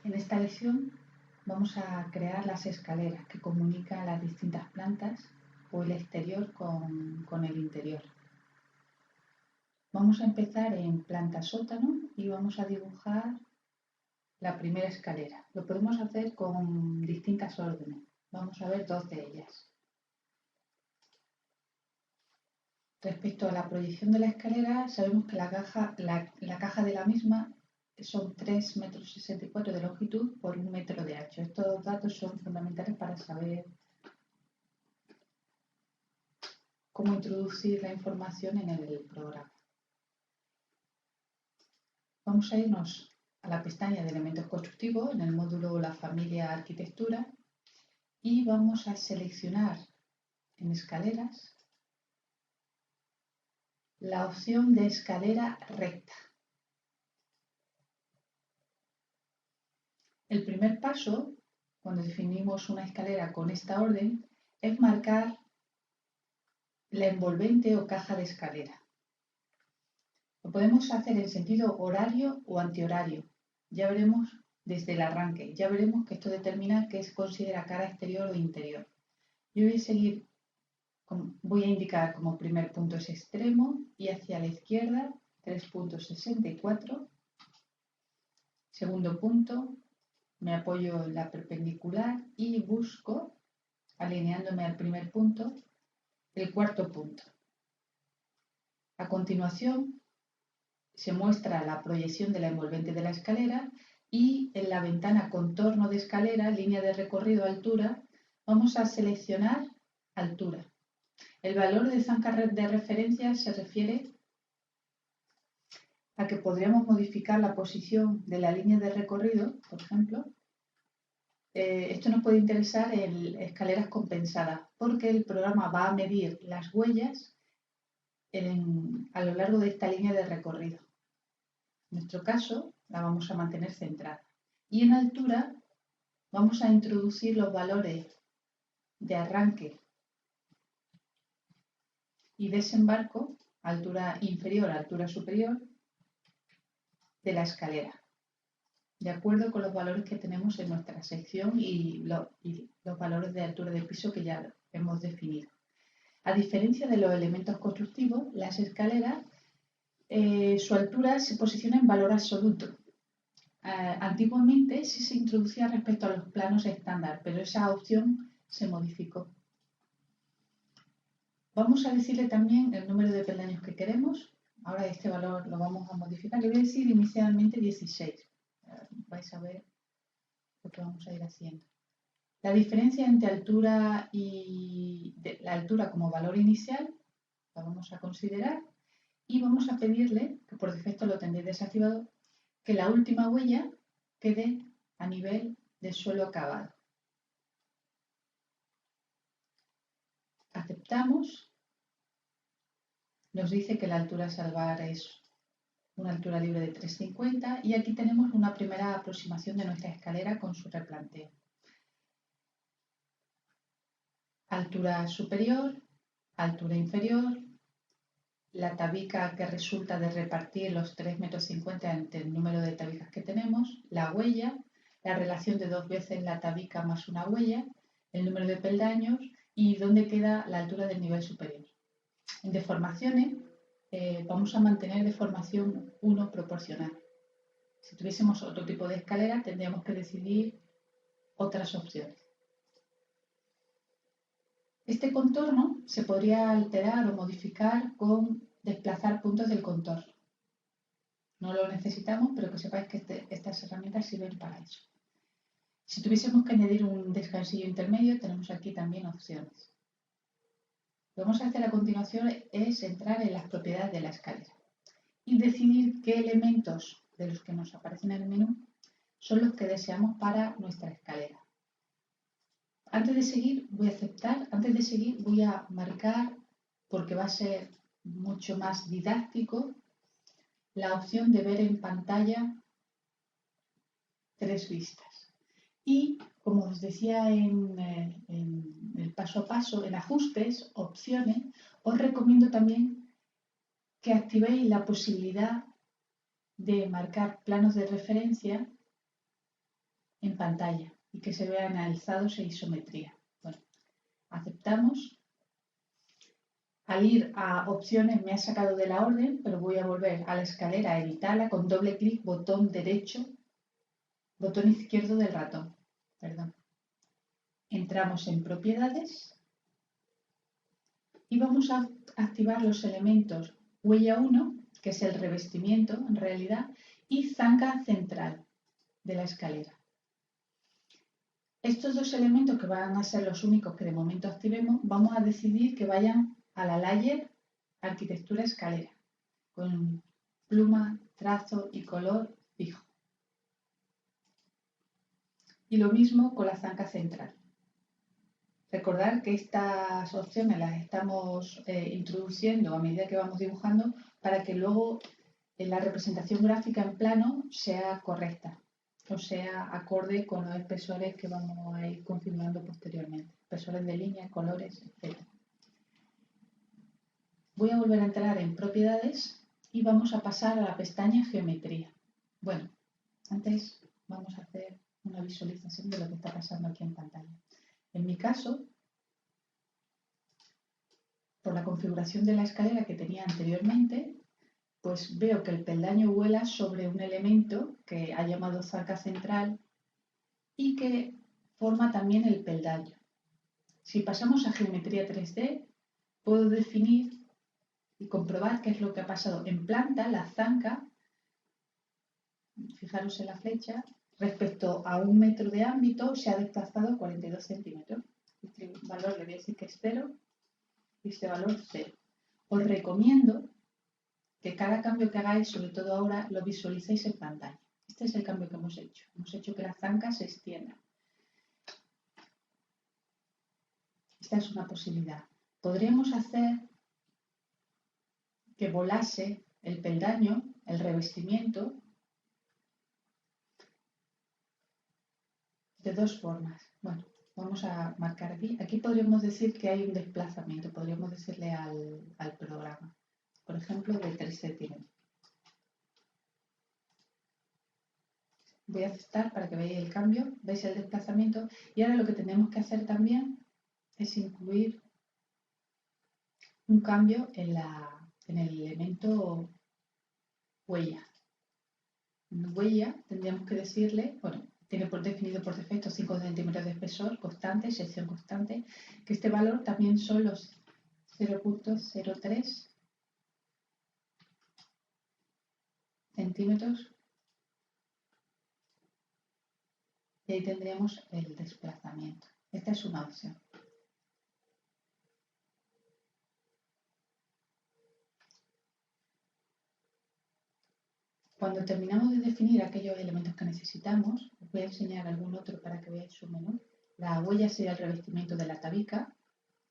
En esta lección vamos a crear las escaleras que comunican las distintas plantas o el exterior con el interior. Vamos a empezar en planta sótano y vamos a dibujar la primera escalera. Lo podemos hacer con distintas órdenes. Vamos a ver dos de ellas. Respecto a la proyección de la escalera, sabemos que la caja de la misma son 3,64 metros de longitud por 1 metro de ancho. Estos datos son fundamentales para saber cómo introducir la información en el programa. Vamos a irnos a la pestaña de elementos constructivos en el módulo La familia arquitectura y vamos a seleccionar en escaleras la opción de escalera recta. El primer paso, cuando definimos una escalera con esta orden, es marcar la envolvente o caja de escalera. Lo podemos hacer en sentido horario o antihorario. Ya veremos desde el arranque, ya veremos que esto determina qué se considera cara exterior o interior. Yo voy a indicar como primer punto ese extremo y hacia la izquierda 3,64. Segundo punto, me apoyo en la perpendicular y busco, alineándome al primer punto, el cuarto punto. A continuación, se muestra la proyección de la envolvente de la escalera y en la ventana contorno de escalera, línea de recorrido, altura, vamos a seleccionar altura. El valor de zanca de referencia se refiere a que podríamos modificar la posición de la línea de recorrido, por ejemplo. Esto nos puede interesar en escaleras compensadas, porque el programa va a medir las huellas a lo largo de esta línea de recorrido. En nuestro caso, la vamos a mantener centrada. Y en altura vamos a introducir los valores de arranque y desembarco, altura inferior, altura superior, de la escalera, de acuerdo con los valores que tenemos en nuestra sección y los valores de altura de piso que ya hemos definido. A diferencia de los elementos constructivos, las escaleras, su altura se posiciona en valor absoluto. Antiguamente sí se introducía respecto a los planos estándar, pero esa opción se modificó. Vamos a decirle también el número de peldaños que queremos. Ahora este valor lo vamos a modificar. Le voy a decir inicialmente 16. Vais a ver lo que vamos a ir haciendo. La diferencia entre altura y la altura como valor inicial la vamos a considerar y vamos a pedirle, que por defecto lo tendréis desactivado, que la última huella quede a nivel del suelo acabado. Aceptamos. Nos dice que la altura a salvar es una altura libre de 3,50 y aquí tenemos una primera aproximación de nuestra escalera con su replanteo. Altura superior, altura inferior, la tabica que resulta de repartir los 3,50 metros entre el número de tabicas que tenemos, la huella, la relación de 2 veces la tabica más una huella, el número de peldaños y dónde queda la altura del nivel superior. En deformaciones vamos a mantener deformación 1 proporcional. Si tuviésemos otro tipo de escalera tendríamos que decidir otras opciones. Este contorno se podría alterar o modificar con desplazar puntos del contorno. No lo necesitamos, pero que sepáis que estas herramientas sirven para eso. Si tuviésemos que añadir un descansillo intermedio, tenemos aquí también opciones. Lo que vamos a hacer a continuación es entrar en las propiedades de la escalera y decidir qué elementos de los que nos aparecen en el menú son los que deseamos para nuestra escalera. Antes de seguir voy a marcar, porque va a ser mucho más didáctico, la opción de ver en pantalla 3 vistas. Y, como os decía en el paso a paso, en ajustes, opciones, os recomiendo también que activéis la posibilidad de marcar planos de referencia en pantalla y que se vean alzados e isometría. Bueno, aceptamos. Al ir a opciones me ha sacado de la orden, pero voy a volver a la escalera a editarla con doble clic, botón derecho, botón izquierdo del ratón. Perdón. Entramos en propiedades y vamos a activar los elementos huella 1, que es el revestimiento en realidad, y zanca central de la escalera. Estos dos elementos, que van a ser los únicos que de momento activemos, vamos a decidir que vayan a la layer arquitectura escalera, con pluma, trazo y color fijo. Y lo mismo con la zanca central. Recordar que estas opciones las estamos introduciendo a medida que vamos dibujando para que luego la representación gráfica en plano sea correcta, o sea acorde con los espesores que vamos a ir configurando posteriormente, espesores de líneas, colores, etc. Voy a volver a entrar en propiedades y vamos a pasar a la pestaña geometría. Bueno, antes vamos a hacer una visualización de lo que está pasando aquí en pantalla. En mi caso, por la configuración de la escalera que tenía anteriormente, pues veo que el peldaño vuela sobre un elemento que ha llamado zanca central y que forma también el peldaño. Si pasamos a geometría 3D, puedo definir y comprobar qué es lo que ha pasado. En planta, la zanca, fijaros en la flecha, respecto a 1 metro de ámbito se ha desplazado 42 centímetros. Este valor le voy a decir que es 0 y este valor 0. Os recomiendo que cada cambio que hagáis, sobre todo ahora, lo visualicéis en pantalla. Este es el cambio que hemos hecho. Hemos hecho que la zanca se extienda. Esta es una posibilidad. Podríamos hacer que volase el peldaño, el revestimiento, de dos formas. Bueno, vamos a marcar aquí. Aquí podríamos decir que hay un desplazamiento. Podríamos decirle al programa, por ejemplo, de 3 centímetros. Voy a aceptar para que veáis el cambio. ¿Veis el desplazamiento? Y ahora lo que tenemos que hacer también es incluir un cambio en el elemento huella. En huella tendríamos que decirle, bueno, tiene definido por defecto 5 centímetros de espesor constante, sección constante, que este valor también son los 0.03 centímetros. Y ahí tendríamos el desplazamiento. Esta es una opción. Cuando terminamos de definir aquellos elementos que necesitamos, os voy a enseñar algún otro para que veáis su menú. La huella sería el revestimiento de la tabica,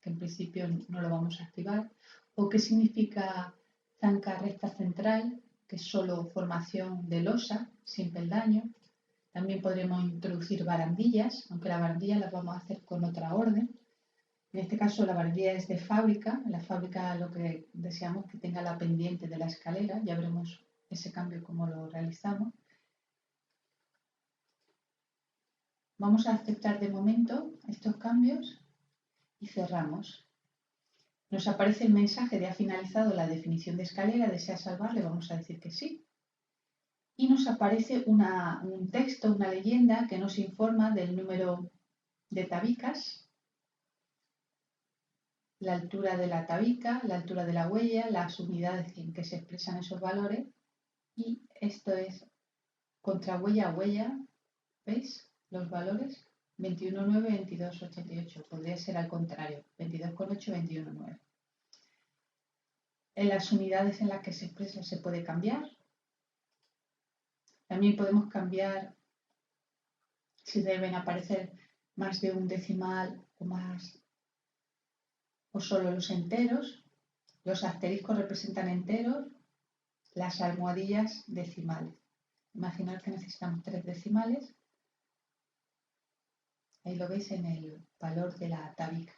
que en principio no lo vamos a activar. O qué significa zanca recta central, que es solo formación de losa, sin peldaño. También podremos introducir barandillas, aunque las barandillas las vamos a hacer con otra orden. En este caso la barandilla es de fábrica. En la fábrica lo que deseamos es que tenga la pendiente de la escalera. Ya veremos ese cambio cómo lo realizamos. Vamos a aceptar de momento estos cambios y cerramos. Nos aparece el mensaje de ha finalizado la definición de escalera, desea salvar, le vamos a decir que sí. Y nos aparece un texto, una leyenda que nos informa del número de tabicas, la altura de la tabica, la altura de la huella, las unidades en que se expresan esos valores. Y esto es contra huella a huella, ¿veis los valores? 21,9, 22,88. Podría ser al contrario, 22,8, 21,9. En las unidades en las que se expresa se puede cambiar. También podemos cambiar si deben aparecer más de un decimal o más, o solo los enteros. Los asteriscos representan enteros, las almohadillas decimales. Imaginad que necesitamos 3 decimales. Ahí lo veis en el valor de la tabica,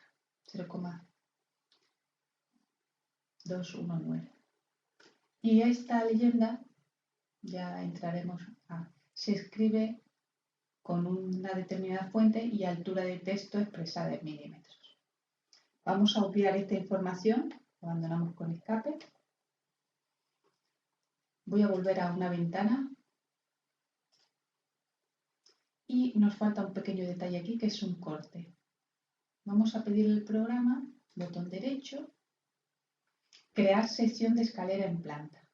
0,219. Y esta leyenda, ya entraremos se escribe con una determinada fuente y altura de texto expresada en milímetros. Vamos a obviar esta información, abandonamos con escape. Voy a volver a una ventana y nos falta un pequeño detalle aquí que es un corte. Vamos a pedirle al programa, botón derecho, crear sección de escalera en planta.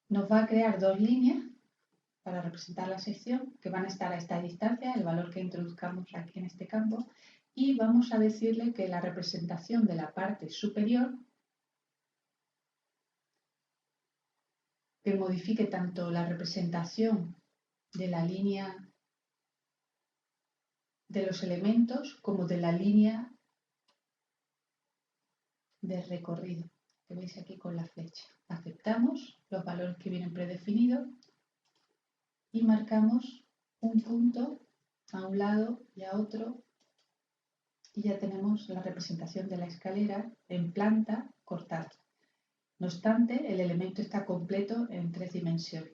Nos va a crear dos líneas para representar la sección que van a estar a esta distancia, el valor que introduzcamos aquí en este campo, y vamos a decirle que la representación de la parte superior que modifique tanto la representación de la línea de los elementos como de la línea de recorrido que veis aquí con la flecha. Aceptamos los valores que vienen predefinidos y marcamos un punto a un lado y a otro y ya tenemos la representación de la escalera en planta cortada. No obstante, el elemento está completo en 3 dimensiones.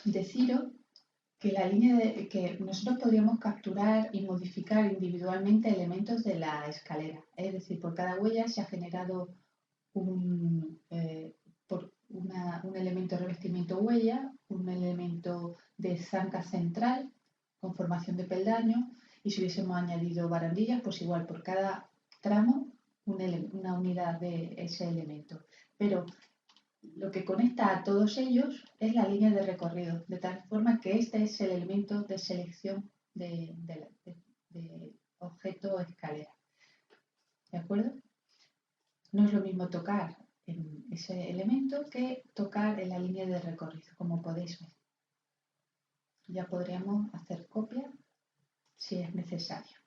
Deciros que que nosotros podríamos capturar y modificar individualmente elementos de la escalera. Es decir, por cada huella se ha generado un elemento de revestimiento huella, un elemento de zanca central con formación de peldaño, y si hubiésemos añadido barandillas, pues igual por cada tramo una unidad de ese elemento. Pero lo que conecta a todos ellos es la línea de recorrido, de tal forma que este es el elemento de selección de objeto escalera. ¿De acuerdo? No es lo mismo tocar en ese elemento que tocar en la línea de recorrido, como podéis ver. Ya podríamos hacer copia si es necesario.